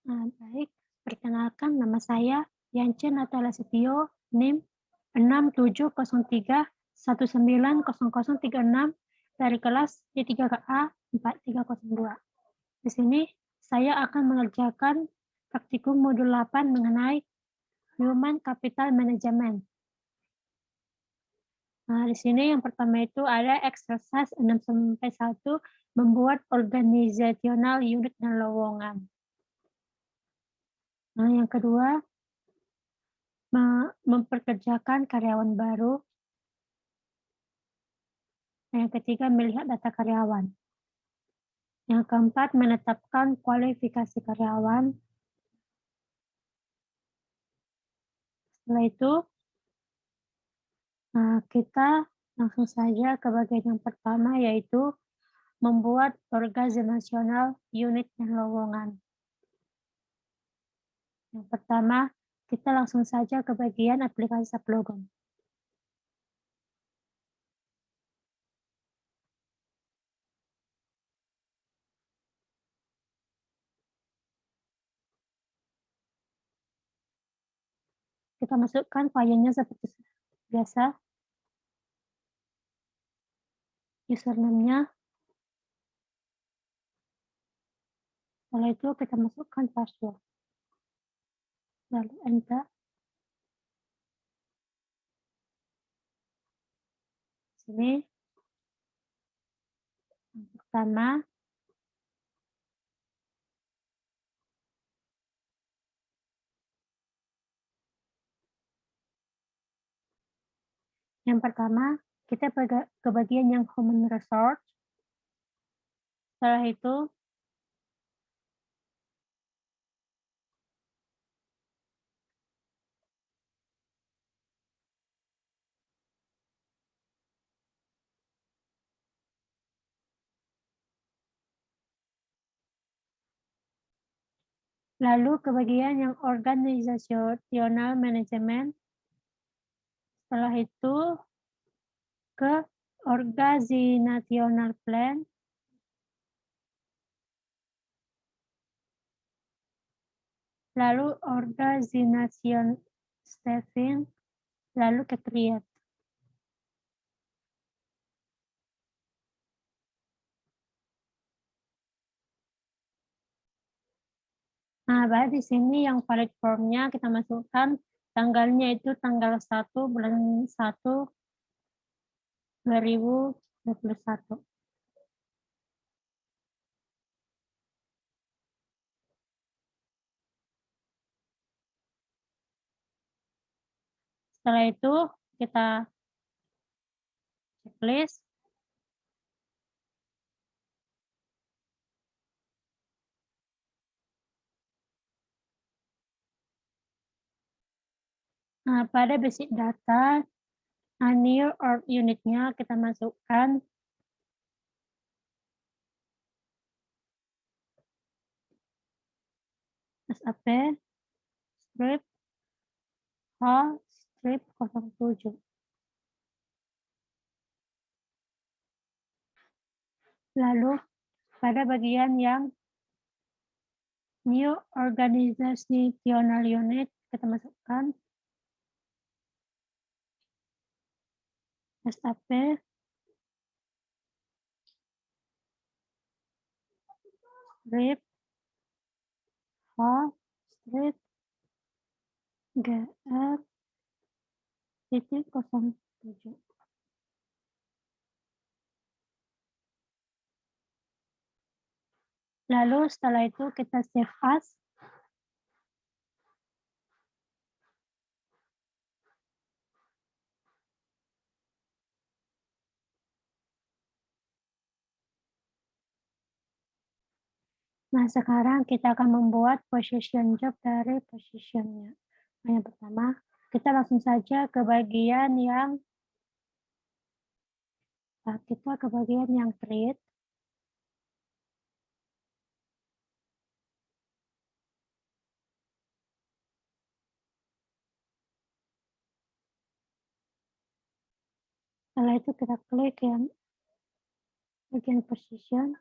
Baik, perkenalkan nama saya Yance Natala Setio, NIM 6703190036 dari kelas D3KA 4302. Di sini saya akan mengerjakan praktikum modul 8 mengenai Human Capital Management. Nah, di sini yang pertama itu ada exercise 6-1, membuat organizational unit dan lowongan. Nah, yang kedua, memperkerjakan karyawan baru. Yang ketiga, melihat data karyawan. Yang keempat, menetapkan kualifikasi karyawan. Setelah itu, kita langsung saja ke bagian yang pertama, yaitu membuat organizational unit dan lowongan. Yang pertama, kita langsung saja ke bagian aplikasi Sublogon. Kita masukkan filenya seperti biasa, username-nya. Setelah itu kita masukkan password. Lalu enter. Sini yang pertama, kita ke bagian yang human resource. Setelah itu, lalu ke bagian yang organizational management. Setelah itu, ke organizational plan. Lalu organization staffing, lalu ke create. Nah, baru di sini yang valid form-nya kita masukkan tanggalnya itu tanggal 1 bulan 1 2021. Setelah itu kita checklist. Nah, pada basic data, new org unit-nya kita masukkan SAP strip H strip 07. Lalu pada bagian yang new organizational unit kita masukkan SAP strip H strip GR titik 07. Lalu setelah itu kita save as. Nah, sekarang kita akan membuat position job dari positionnya. Nah, yang pertama, kita langsung saja ke bagian yang create. Setelah itu kita klik yang bagian position.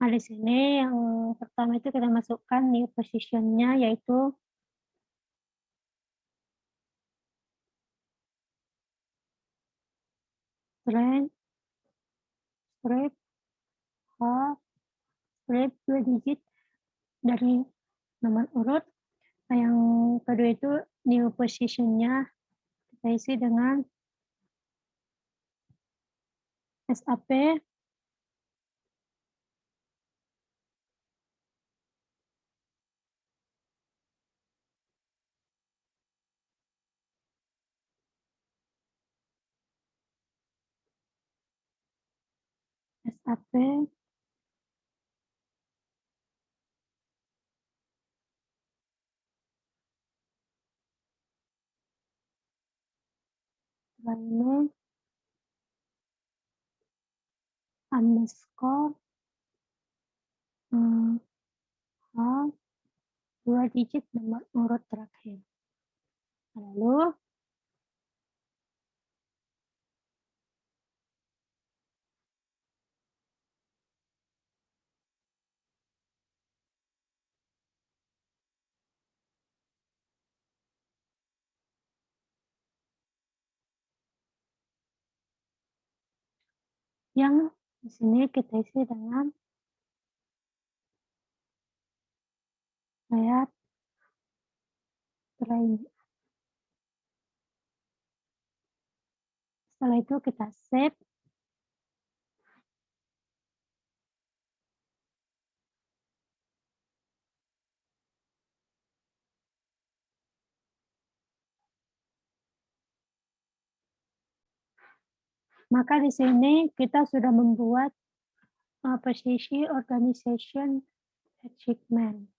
Nah, di sini yang pertama itu kita masukkan new position-nya, yaitu strip, half, strip 2 digit dari nomor urut. Nah, yang kedua itu new position-nya kita isi dengan SAP, SAP, lalu underscore, half, 2 digit nomor urut terakhir. Lalu yang di sini kita isi dengan ayat terakhir. Setelah itu kita save. Maka di sini kita sudah membuat posisi organization achievement.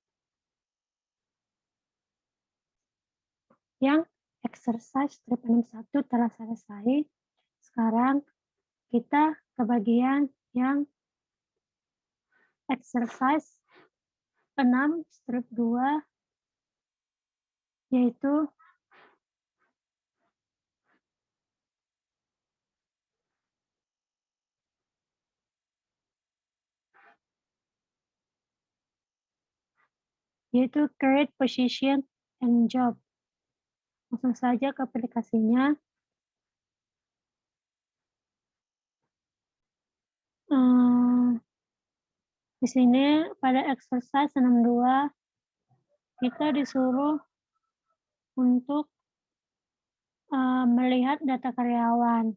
Yang exercise strip 61 telah selesai. Sekarang kita ke bagian yang exercise 6 strip 2, yaitu create position and job. Langsung saja ke aplikasinya. Di sini pada exercise 62 kita disuruh untuk melihat data karyawan.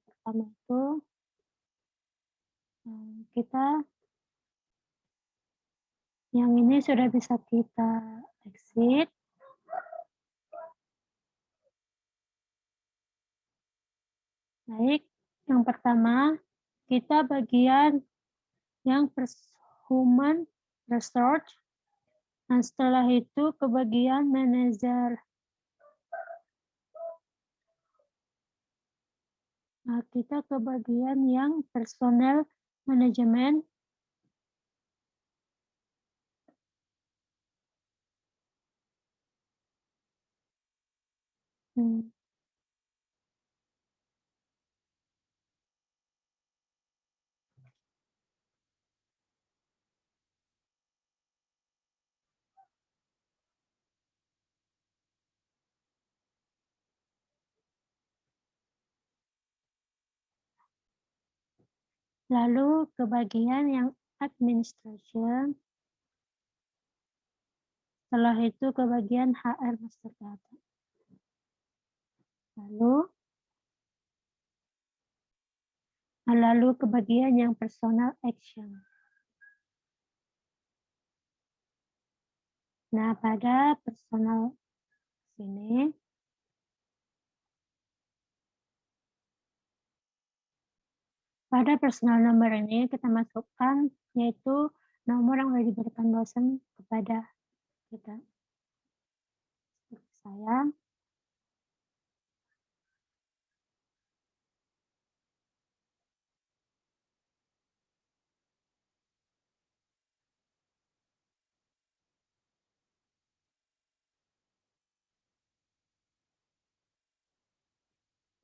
Pertama itu kita yang ini sudah bisa kita exit. Baik, yang pertama kita bagian yang human resource. Nah, setelah itu ke bagian manager. Nah, kita ke bagian yang personal management. Lalu ke bagian yang administration. Setelah itu ke bagian HR master data. Lalu ke bagian yang personal action. Nah, pada personal sini pada personal number ini kita masukkan yaitu nomor yang sudah diberikan dosen kepada kita. Seperti saya.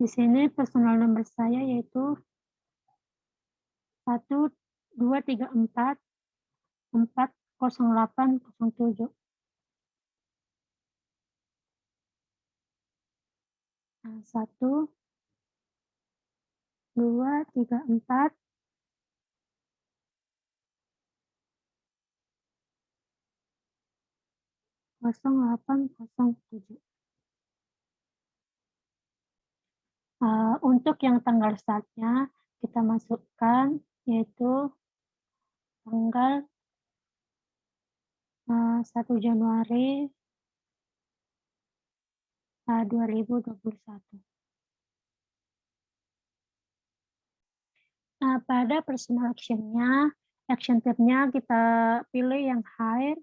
Di sini personal nomor saya yaitu 1234 40807. 1234 0807. Untuk yang tanggal startnya kita masukkan yaitu tanggal 1 Januari 2021. Pada personal action-nya, action type-nya kita pilih yang hire,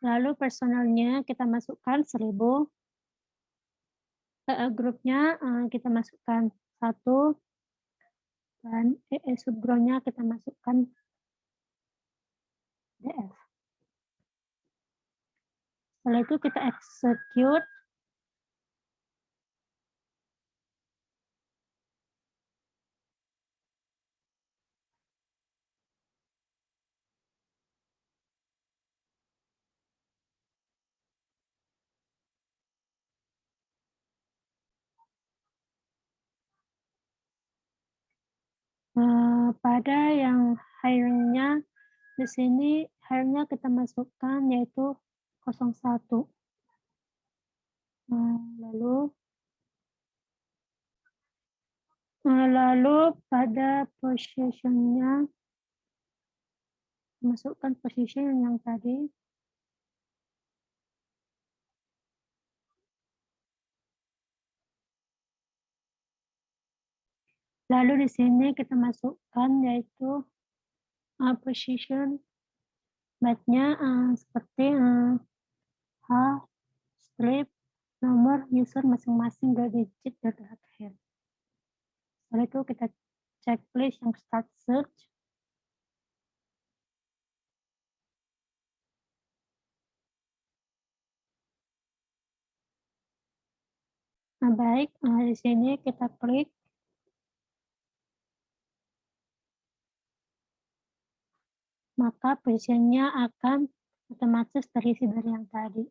lalu personalnya kita masukkan 1000, grupnya kita masukkan 1, dan subground-nya kita masukkan DF. Setelah itu kita execute. Pada yang hiring-nya, di sini hire-nya kita masukkan yaitu 01. Lalu pada position-nya masukkan position yang tadi. Lalu di sini kita masukkan yaitu position byte-nya seperti H, strip, nomor user masing-masing 2 digit dan terakhir. Setelah itu kita checklist yang start search. Baik, di sini kita klik. Maka positionnya akan otomatis terisi dari yang tadi.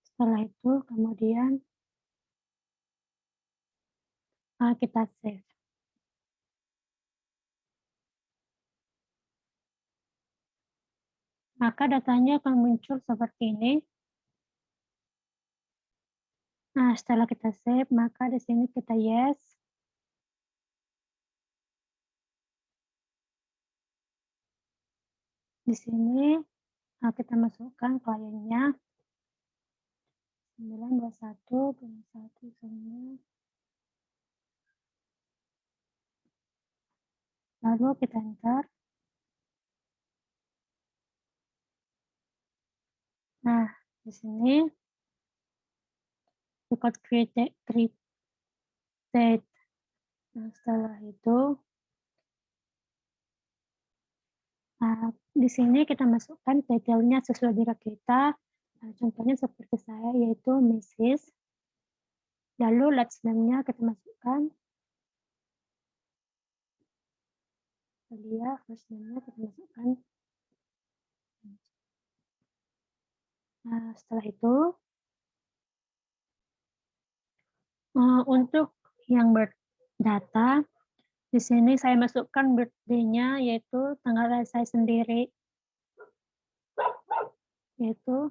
Setelah itu kemudian kita save. Maka datanya akan muncul seperti ini. Nah, setelah kita save, maka di sini kita yes. Di sini kita masukkan kliennya 921.1.9. Lalu kita enter. Nah, di sini record created. Nah, setelah itu di sini kita masukkan title-nya sesuai dengan kita. Contohnya seperti saya yaitu Mrs. Lalu last name-nya kita masukkan. Dia first name-nya kita masukkan. Nah, setelah itu untuk yang birth data, di sini saya masukkan birthday-nya yaitu tanggal lahir saya sendiri, yaitu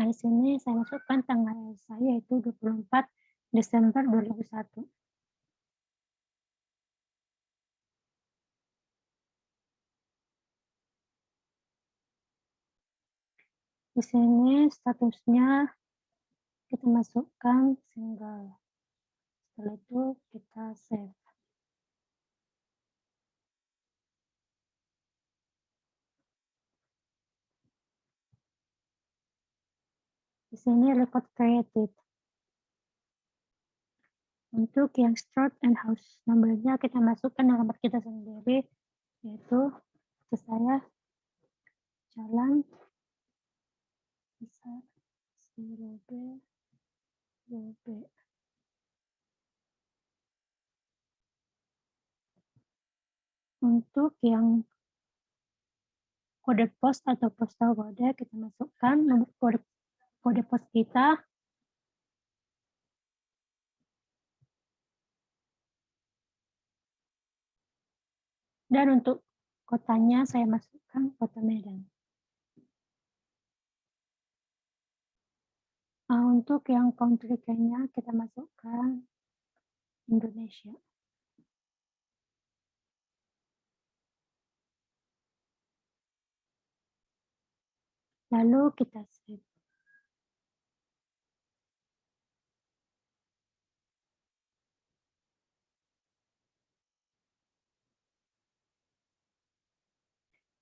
Nah, di sini saya masukkan tanggal saya yaitu 24 Desember 2001. Di sini statusnya kita masukkan single. Setelah itu kita save. Di sini record created. Untuk yang start and house numbernya kita masukkan alamat kita sendiri, yaitu saya Jalan Besar 0B 2B. Untuk yang kode pos atau postal kode kita masukkan nomor kode pos kita. Dan untuk kotanya saya masukkan kota Medan. Untuk yang country nya kita masukkan Indonesia. Lalu kita save.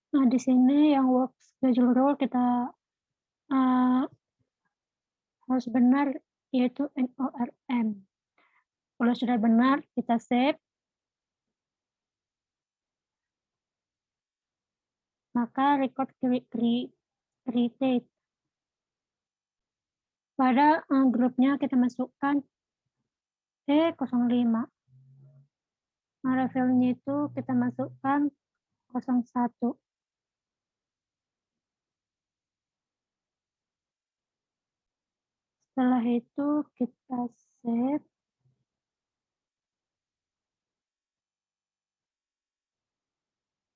Nah, di sini yang work schedule rule kita harus benar, yaitu NORM. Kalau sudah benar, kita save. Maka record create. Pada grupnya kita masukkan T05. Nah, levelnya itu kita masukkan 01. Setelah itu kita save.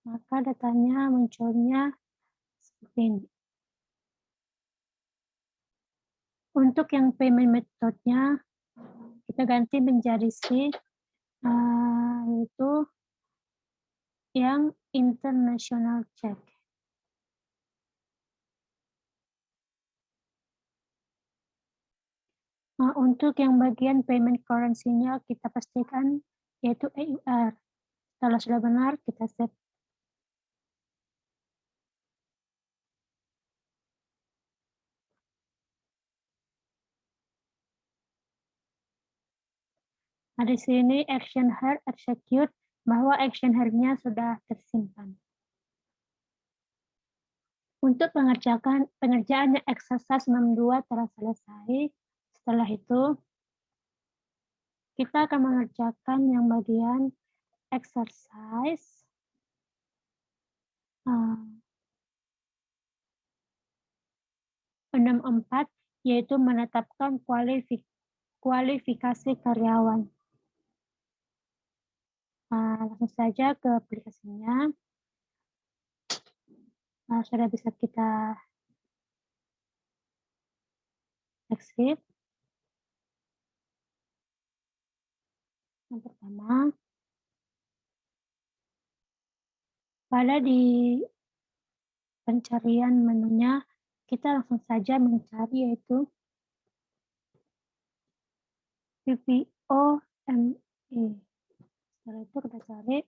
Maka datanya munculnya seperti ini. Untuk yang payment methodnya kita ganti menjadi C, yaitu yang international check. Nah, untuk yang bagian payment currency-nya kita pastikan yaitu EUR. Setelah sudah benar, kita save. Nah, di sini action her execute, bahwa action her-nya sudah tersimpan. Untuk pengerjaan exercise 62 telah selesai. Setelah itu, kita akan mengerjakan yang bagian exercise 64, yaitu menetapkan kualifikasi karyawan. Langsung saja ke aplikasinya. Sudah bisa kita exit. Yang pertama, pada di pencarian menunya, kita langsung saja mencari yaitu PPOME. Setelah itu kita cari.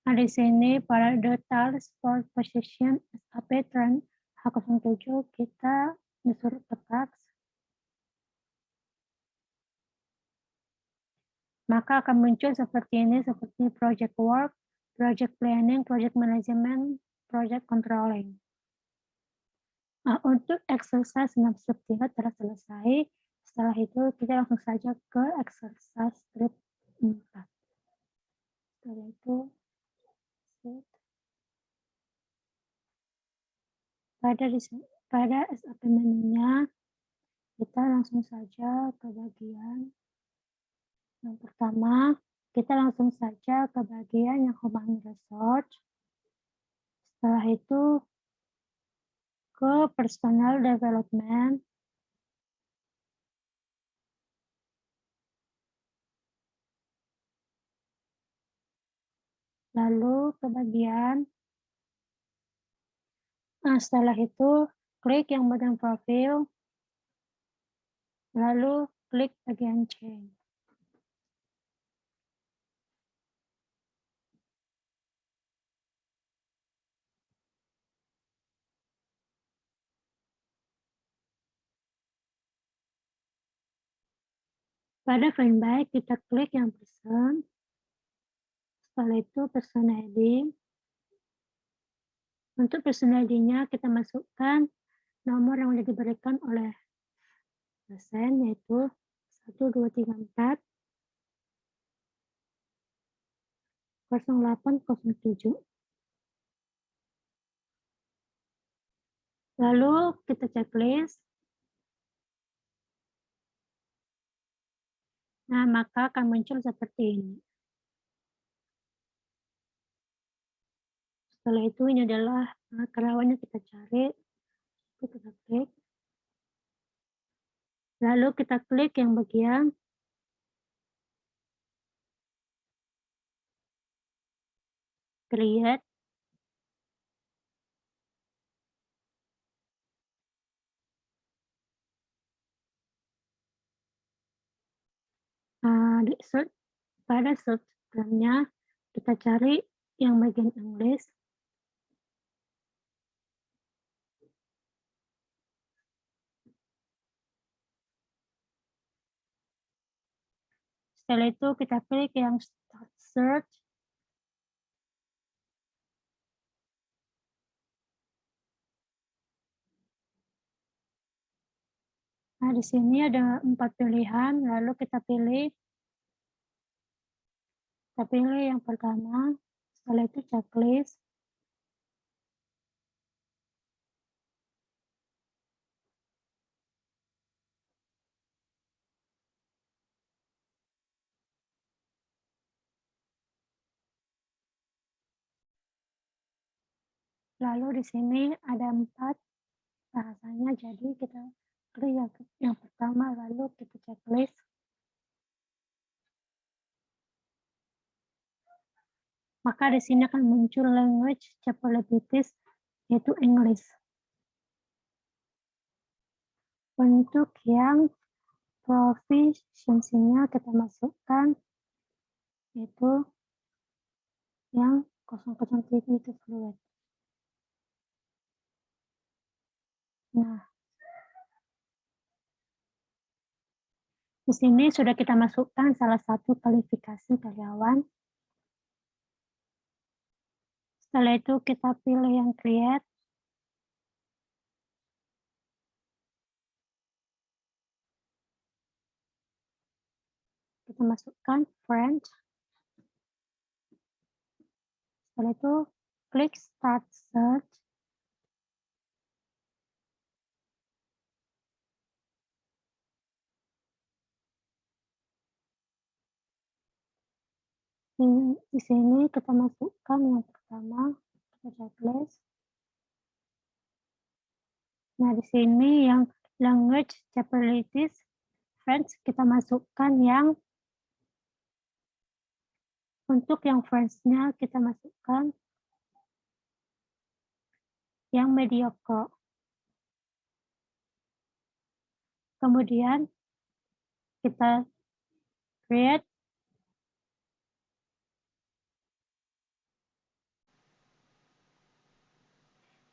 Nah, di sini pada detail sport position SAP trend H07 kita disuruh ketik. Maka akan muncul seperti ini, seperti project work, project planning, project management, project controlling. Nah, untuk exercise 63 telah selesai. Setelah itu kita langsung saja ke exercise script 4. Setelah itu pada SAP menunya kita langsung saja ke bagian Yang pertama, kita langsung saja ke bagian yang Human Research. Setelah itu ke Personal Development. Lalu ke bagian, setelah itu klik yang bagian profil, lalu klik bagian change. Pada find by, kita klik yang person, setelah itu person ID. Untuk person ID-nya kita masukkan nomor yang sudah diberikan oleh dosen, yaitu 1234 0807. Lalu kita checklist. Nah, maka akan muncul seperti ini. Setelah itu ini adalah karyawan yang kita cari. Kita klik. Lalu kita klik yang bagian create. Di search, pada search termnya kita cari yang bagian English. Setelah itu kita klik yang start search. Nah, di sini ada 4 pilihan, lalu kita pilih yang pertama, setelah itu checklist. Lalu di sini ada 4 bahasanya, jadi kita klik yang pertama, lalu kita checklist. Maka di sini akan muncul language capabilities, yaitu English. Untuk yang proficiency-nya kita masukkan, yaitu yang 003 itu fluid. Nah, di sini sudah kita masukkan salah satu kualifikasi karyawan. Setelah itu kita pilih yang create. Kita masukkan French. Setelah itu klik start search. Di sini kita masukkan yang pertama, kita checklist. Nah, di sini yang language capabilities French kita masukkan yang untuk yang French-nya kita masukkan yang mediocre. Kemudian kita create.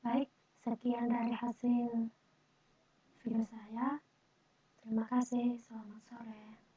Baik, sekian dari hasil video saya. Terima kasih, selamat sore.